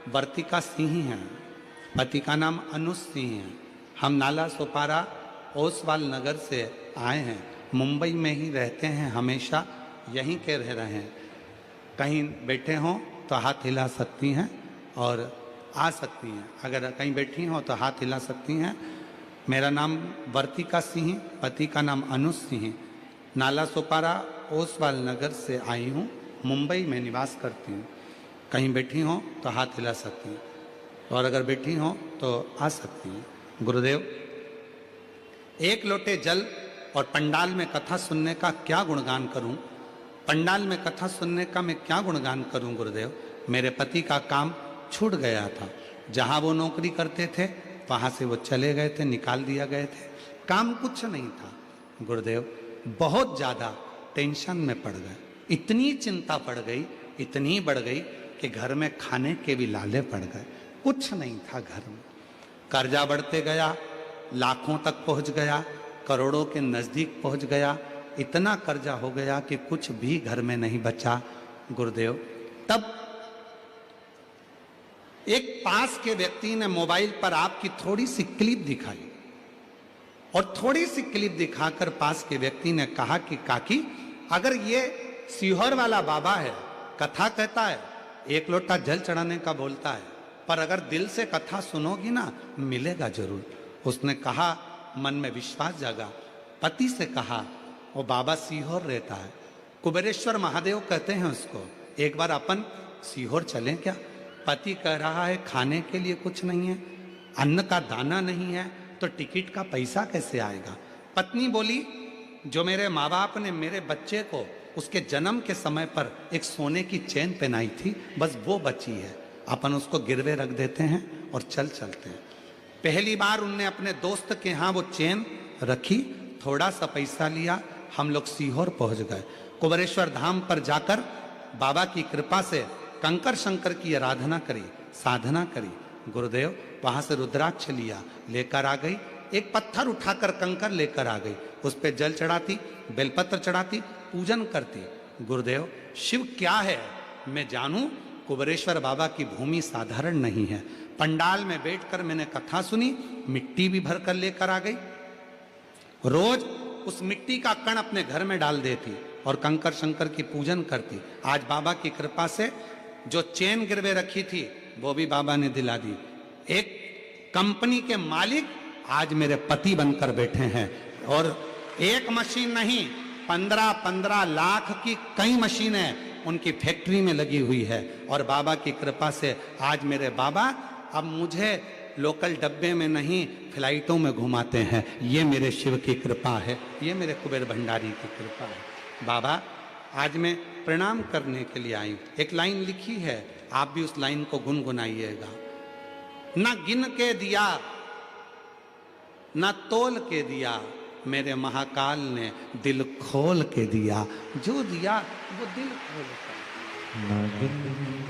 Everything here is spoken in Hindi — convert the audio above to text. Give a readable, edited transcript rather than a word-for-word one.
वर्तिका सिंह हैं, पति का नाम अनुज सिंह है। हम नाला सोपारा ओसवाल नगर से आए हैं, मुंबई में ही रहते हैं, हमेशा यहीं के रह रहे हैं। कहीं बैठे हों तो हाथ हिला सकती हैं और आ सकती हैं, अगर कहीं बैठी हों तो हाथ हिला सकती हैं। मेरा नाम वर्तिका सिंह, पति का नाम अनुज सिंह, नाला सोपारा ओसवाल नगर से आई हूँ, मुंबई में निवास करती हूँ। कहीं बैठी हों तो हाथ हिला सकती हैं और अगर बैठी हों तो आ सकती हैं। गुरुदेव, एक लोटे जल और पंडाल में कथा सुनने का क्या गुणगान करूं? पंडाल में कथा सुनने का मैं क्या गुणगान करूं गुरुदेव? मेरे पति का काम छूट गया था, जहां वो नौकरी करते थे वहां से वो चले गए थे, निकाल दिया गए थे, काम कुछ नहीं था गुरुदेव। बहुत ज़्यादा टेंशन में पड़ गए, इतनी चिंता पड़ गई, इतनी बढ़ गई कि घर में खाने के भी लाले पड़ गए, कुछ नहीं था घर में। कर्जा बढ़ते गया, लाखों तक पहुंच गया, करोड़ों के नज़दीक पहुंच गया, इतना कर्जा हो गया कि कुछ भी घर में नहीं बचा गुरुदेव। तब एक पास के व्यक्ति ने मोबाइल पर आपकी थोड़ी सी क्लिप दिखाई और थोड़ी सी क्लिप दिखाकर पास के व्यक्ति ने कहा कि काकी, अगर ये सीहोर वाला बाबा है, कथा कहता है, एक लोटा जल चढ़ाने का बोलता है, पर अगर दिल से कथा सुनोगी ना मिलेगा जरूर। उसने कहा, मन में विश्वास जागा, पति से कहा, वो बाबा सीहोर रहता है, कुबेरेश्वर महादेव कहते हैं उसको, एक बार अपन सीहोर चलें क्या? पति कह रहा है खाने के लिए कुछ नहीं है, अन्न का दाना नहीं है, तो टिकट का पैसा कैसे आएगा? पत्नी बोली, जो मेरे माँ बाप ने मेरे बच्चे को उसके जन्म के समय पर एक सोने की चेन पहनाई थी, बस वो बची है, अपन उसको गिरवे रख देते हैं और चलते हैं। पहली बार उनने अपने दोस्त के यहाँ वो चेन रखी, थोड़ा सा पैसा लिया, हम लोग सीहोर पहुंच गए। कुबेरेश्वर धाम पर जाकर बाबा की कृपा से कंकर शंकर की आराधना करी, साधना करी गुरुदेव। वहां से रुद्राक्ष लिया, लेकर आ गई, एक पत्थर उठाकर कंकर लेकर आ गई, उस पर जल चढ़ाती, बेलपत्र चढ़ाती, पूजन करती। गुरुदेव, शिव क्या है मैं जानूं, कुबेरेश्वर बाबा की भूमि साधारण नहीं है। पंडाल में बैठकर मैंने कथा सुनी, मिट्टी भी भर कर लेकर आ गई, रोज उस मिट्टी का कण अपने घर में डाल देती और कंकर शंकर की पूजन करती। आज बाबा की कृपा से जो चेन गिरवे रखी थी वो भी बाबा ने दिला दी। एक कंपनी के मालिक आज मेरे पति बनकर बैठे हैं और एक मशीन नहीं, 15-15 लाख की कई मशीनें उनकी फैक्ट्री में लगी हुई है। और बाबा की कृपा से आज मेरे बाबा अब मुझे लोकल डब्बे में नहीं फ्लाइटों में घुमाते हैं। ये मेरे शिव की कृपा है, ये मेरे कुबेर भंडारी की कृपा है। बाबा, आज मैं प्रणाम करने के लिए आई। एक लाइन लिखी है, आप भी उस लाइन को गुनगुनाइएगा। ना गिन के दिया, ना तोल के दिया, मेरे महाकाल ने दिल खोल के दिया। जो दिया वो दिल खोल कर।